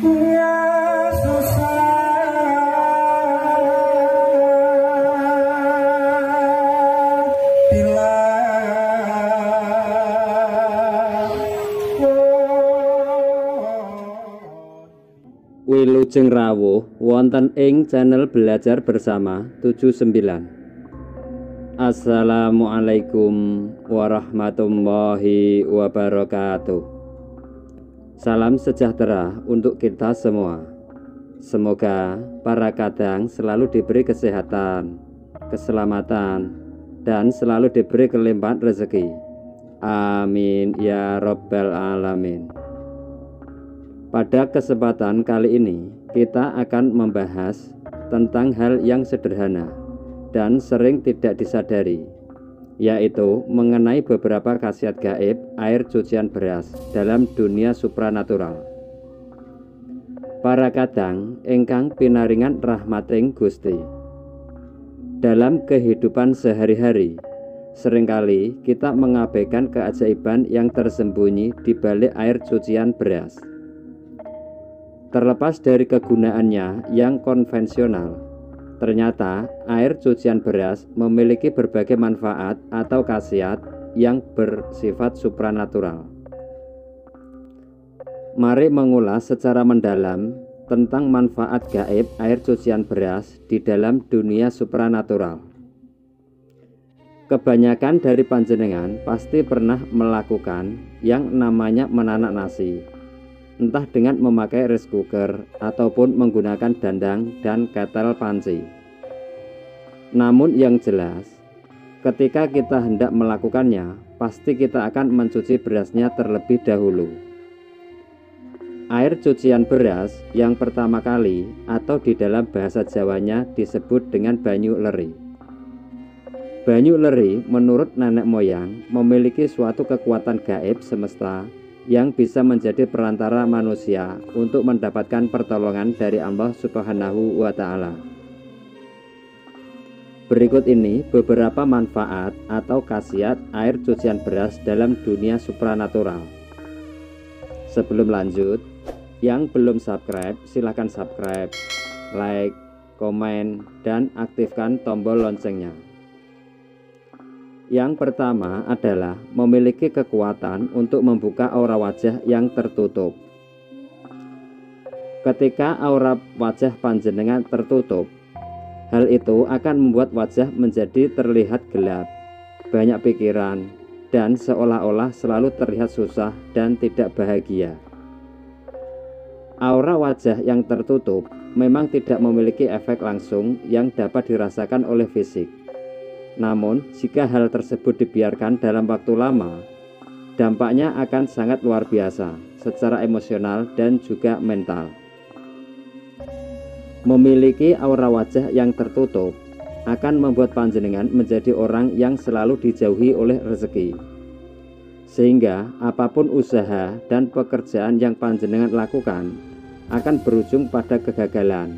Ya susah bila Wilujeng rawuh wonten ing channel Belajar Bersama 79. Assalamualaikum warahmatullahi wabarakatuh. Salam sejahtera untuk kita semua. Semoga para kadang selalu diberi kesehatan, keselamatan, dan selalu diberi kelimpahan rezeki. Amin ya rabbal alamin. Pada kesempatan kali ini, kita akan membahas tentang hal yang sederhana dan sering tidak disadari, yaitu mengenai beberapa khasiat gaib air cucian beras dalam dunia supranatural. Para kadang ingkang pinaringan rahmating Gusti. Dalam kehidupan sehari-hari, seringkali kita mengabaikan keajaiban yang tersembunyi di balik air cucian beras. Terlepas dari kegunaannya yang konvensional, ternyata air cucian beras memiliki berbagai manfaat atau khasiat yang bersifat supranatural. Mari mengulas secara mendalam tentang manfaat gaib air cucian beras di dalam dunia supranatural. Kebanyakan dari panjenengan pasti pernah melakukan yang namanya menanak nasi, entah dengan memakai rice cooker ataupun menggunakan dandang dan ketel panci. Namun yang jelas, ketika kita hendak melakukannya, pasti kita akan mencuci berasnya terlebih dahulu. Air cucian beras yang pertama kali atau di dalam bahasa Jawanya disebut dengan banyu leri. Banyu leri menurut nenek moyang memiliki suatu kekuatan gaib semesta yang bisa menjadi perantara manusia untuk mendapatkan pertolongan dari Allah Subhanahu wa Ta'ala. Berikut ini beberapa manfaat atau khasiat air cucian beras dalam dunia supranatural. Sebelum lanjut, yang belum subscribe silahkan subscribe, like, komen, dan aktifkan tombol loncengnya. Yang pertama adalah memiliki kekuatan untuk membuka aura wajah yang tertutup. Ketika aura wajah panjenengan tertutup, hal itu akan membuat wajah menjadi terlihat gelap, banyak pikiran, dan seolah-olah selalu terlihat susah dan tidak bahagia. Aura wajah yang tertutup memang tidak memiliki efek langsung yang dapat dirasakan oleh fisik. Namun, jika hal tersebut dibiarkan dalam waktu lama, dampaknya akan sangat luar biasa secara emosional dan juga mental. Memiliki aura wajah yang tertutup akan membuat panjenengan menjadi orang yang selalu dijauhi oleh rezeki. Sehingga apapun usaha dan pekerjaan yang panjenengan lakukan akan berujung pada kegagalan,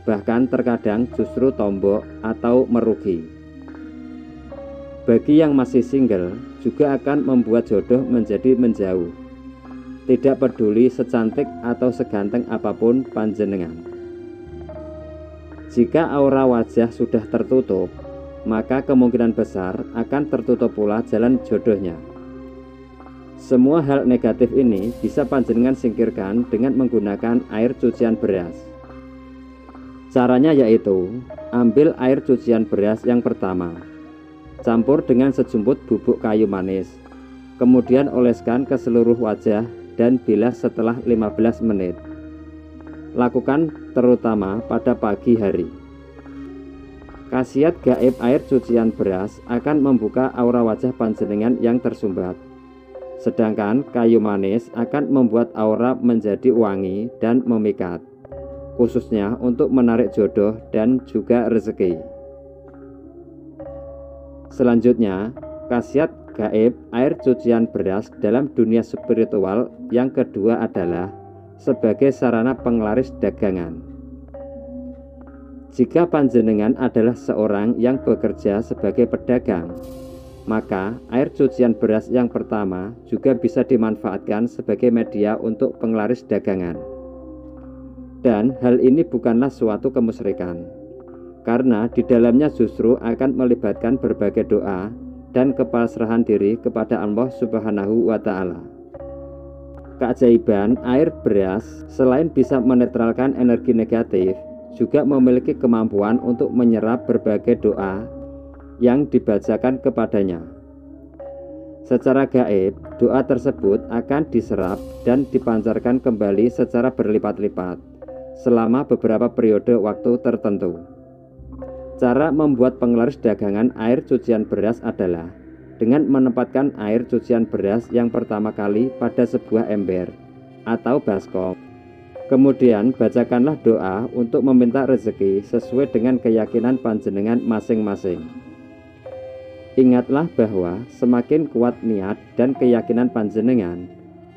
bahkan terkadang justru tombok atau merugi. Bagi yang masih single, juga akan membuat jodoh menjadi menjauh. Tidak peduli secantik atau seganteng apapun panjenengan. Jika aura wajah sudah tertutup, maka kemungkinan besar akan tertutup pula jalan jodohnya. Semua hal negatif ini bisa panjenengan singkirkan dengan menggunakan air cucian beras. Caranya yaitu, ambil air cucian beras yang pertama, campur dengan sejumput bubuk kayu manis, kemudian oleskan ke seluruh wajah dan bilas setelah 15 menit. Lakukan terutama pada pagi hari. Khasiat gaib air cucian beras akan membuka aura wajah panjenengan yang tersumbat. Sedangkan kayu manis akan membuat aura menjadi wangi dan memikat, khususnya untuk menarik jodoh dan juga rezeki. Selanjutnya, khasiat gaib air cucian beras dalam dunia spiritual yang kedua adalah sebagai sarana penglaris dagangan. Jika panjenengan adalah seorang yang bekerja sebagai pedagang, maka air cucian beras yang pertama juga bisa dimanfaatkan sebagai media untuk penglaris dagangan. Dan hal ini bukanlah suatu kemusyrikan, karena di dalamnya justru akan melibatkan berbagai doa dan kepasrahan diri kepada Allah Subhanahu wa Ta'ala. Keajaiban air beras selain bisa menetralkan energi negatif, juga memiliki kemampuan untuk menyerap berbagai doa yang dibacakan kepadanya. Secara gaib, doa tersebut akan diserap dan dipancarkan kembali secara berlipat-lipat selama beberapa periode waktu tertentu. Cara membuat penglaris dagangan air cucian beras adalah dengan menempatkan air cucian beras yang pertama kali pada sebuah ember atau baskom. Kemudian bacakanlah doa untuk meminta rezeki sesuai dengan keyakinan panjenengan masing-masing. Ingatlah bahwa semakin kuat niat dan keyakinan panjenengan,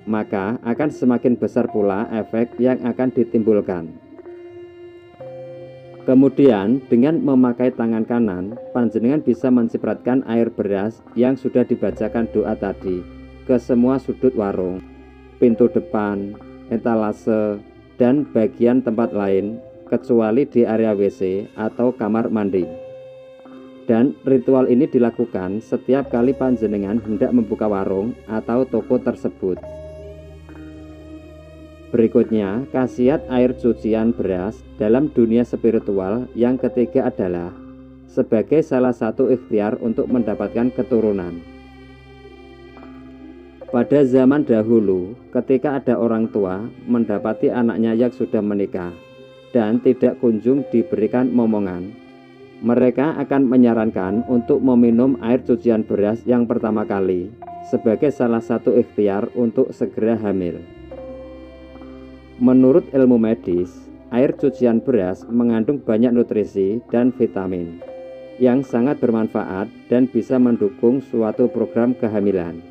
maka akan semakin besar pula efek yang akan ditimbulkan. Kemudian dengan memakai tangan kanan, panjenengan bisa mencipratkan air beras yang sudah dibacakan doa tadi ke semua sudut warung, pintu depan, etalase, dan bagian tempat lain, kecuali di area WC atau kamar mandi. Dan ritual ini dilakukan setiap kali panjenengan hendak membuka warung atau toko tersebut. Berikutnya, khasiat air cucian beras dalam dunia spiritual yang ketiga adalah sebagai salah satu ikhtiar untuk mendapatkan keturunan. Pada zaman dahulu, ketika ada orang tua mendapati anaknya yang sudah menikah dan tidak kunjung diberikan momongan, mereka akan menyarankan untuk meminum air cucian beras yang pertama kali sebagai salah satu ikhtiar untuk segera hamil. Menurut ilmu medis, air cucian beras mengandung banyak nutrisi dan vitamin yang sangat bermanfaat dan bisa mendukung suatu program kehamilan.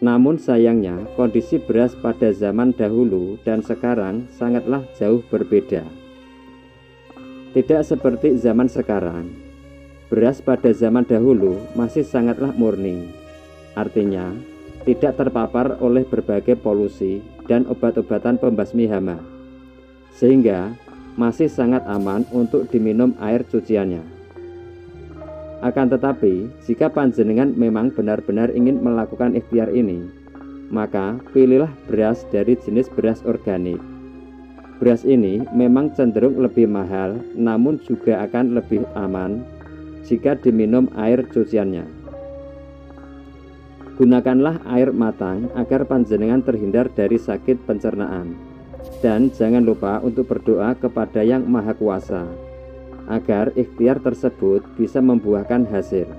Namun sayangnya, kondisi beras pada zaman dahulu dan sekarang sangatlah jauh berbeda. Tidak seperti zaman sekarang, beras pada zaman dahulu masih sangatlah murni. Artinya, tidak terpapar oleh berbagai polusi dan obat-obatan pembasmi hama, sehingga masih sangat aman untuk diminum air cuciannya. Akan tetapi, jika panjenengan memang benar-benar ingin melakukan ikhtiar ini, maka pilihlah beras dari jenis beras organik. Beras ini memang cenderung lebih mahal, namun juga akan lebih aman jika diminum air cuciannya. Gunakanlah air matang agar panjenengan terhindar dari sakit pencernaan. Dan jangan lupa untuk berdoa kepada Yang Maha Kuasa, agar ikhtiar tersebut bisa membuahkan hasil.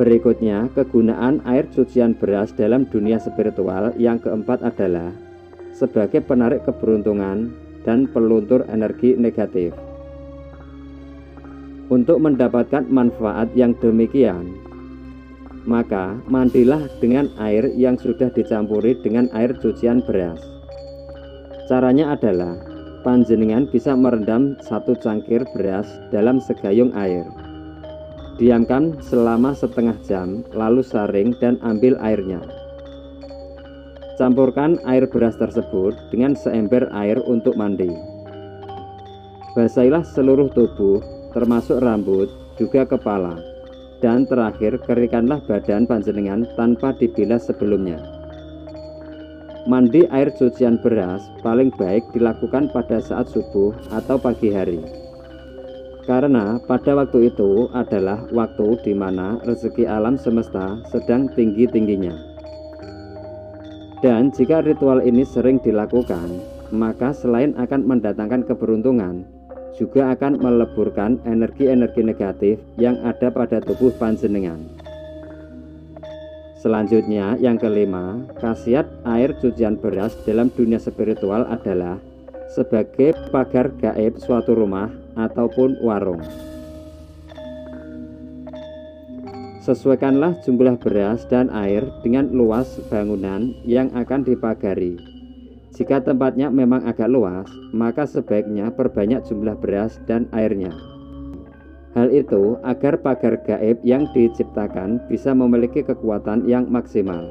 Berikutnya, kegunaan air cucian beras dalam dunia spiritual yang keempat adalah sebagai penarik keberuntungan dan peluntur energi negatif. Untuk mendapatkan manfaat yang demikian, maka mandilah dengan air yang sudah dicampuri dengan air cucian beras. Caranya adalah panjenengan bisa merendam 1 cangkir beras dalam segayung air. Diamkan selama setengah jam, lalu saring dan ambil airnya. Campurkan air beras tersebut dengan seember air untuk mandi. Basahilah seluruh tubuh, termasuk rambut, juga kepala, dan terakhir keringkanlah badan panjenengan tanpa dibilas sebelumnya. Mandi air cucian beras paling baik dilakukan pada saat subuh atau pagi hari, karena pada waktu itu adalah waktu di mana rezeki alam semesta sedang tinggi-tingginya. Dan jika ritual ini sering dilakukan, maka selain akan mendatangkan keberuntungan, juga akan meleburkan energi-energi negatif yang ada pada tubuh panjenengan. Selanjutnya, yang kelima, khasiat air cucian beras dalam dunia spiritual adalah sebagai pagar gaib suatu rumah ataupun warung. Sesuaikanlah jumlah beras dan air dengan luas bangunan yang akan dipagari. Jika tempatnya memang agak luas, maka sebaiknya perbanyak jumlah beras dan airnya. Hal itu agar pagar gaib yang diciptakan bisa memiliki kekuatan yang maksimal.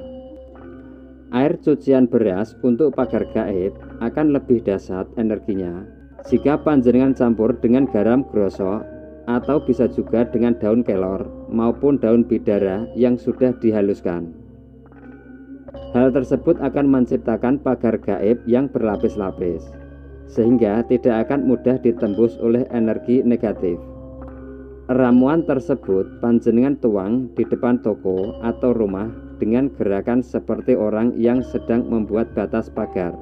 Air cucian beras untuk pagar gaib akan lebih dahsyat energinya jika panjenengan campur dengan garam grosok atau bisa juga dengan daun kelor maupun daun bidara yang sudah dihaluskan. Hal tersebut akan menciptakan pagar gaib yang berlapis-lapis, sehingga tidak akan mudah ditembus oleh energi negatif. Ramuan tersebut panjenengan tuang di depan toko atau rumah dengan gerakan seperti orang yang sedang membuat batas pagar.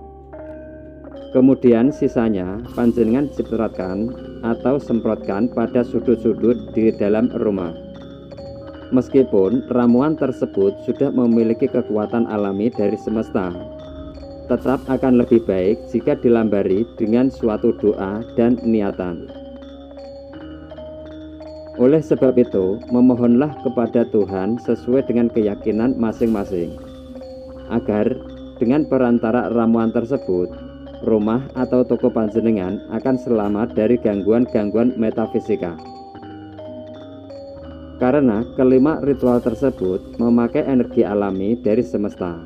Kemudian sisanya panjenengan cipratkan atau semprotkan pada sudut-sudut di dalam rumah. Meskipun ramuan tersebut sudah memiliki kekuatan alami dari semesta, tetap akan lebih baik jika dilambari dengan suatu doa dan niatan. Oleh sebab itu, memohonlah kepada Tuhan sesuai dengan keyakinan masing-masing, agar dengan perantara ramuan tersebut, rumah atau toko panjenengan akan selamat dari gangguan-gangguan metafisika. Karena kelima ritual tersebut memakai energi alami dari semesta,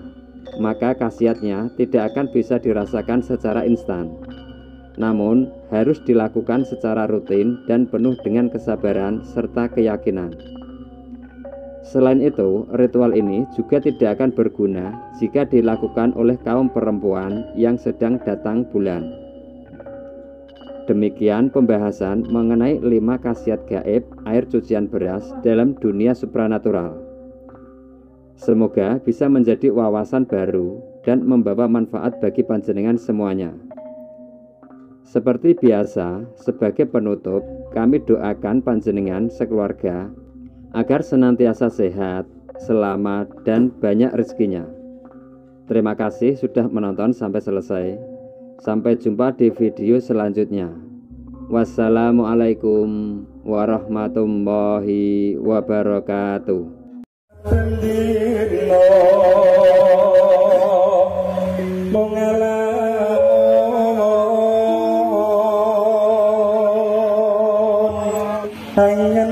maka khasiatnya tidak akan bisa dirasakan secara instan, namun harus dilakukan secara rutin dan penuh dengan kesabaran serta keyakinan. Selain itu, ritual ini juga tidak akan berguna jika dilakukan oleh kaum perempuan yang sedang datang bulan. Demikian pembahasan mengenai 5 khasiat gaib air cucian beras dalam dunia supranatural. Semoga bisa menjadi wawasan baru dan membawa manfaat bagi panjenengan semuanya. Seperti biasa, sebagai penutup, kami doakan panjenengan sekeluarga agar senantiasa sehat, selamat, dan banyak rezekinya. Terima kasih sudah menonton sampai selesai. Sampai jumpa di video selanjutnya. Wassalamualaikum warahmatullahi wabarakatuh. Hanya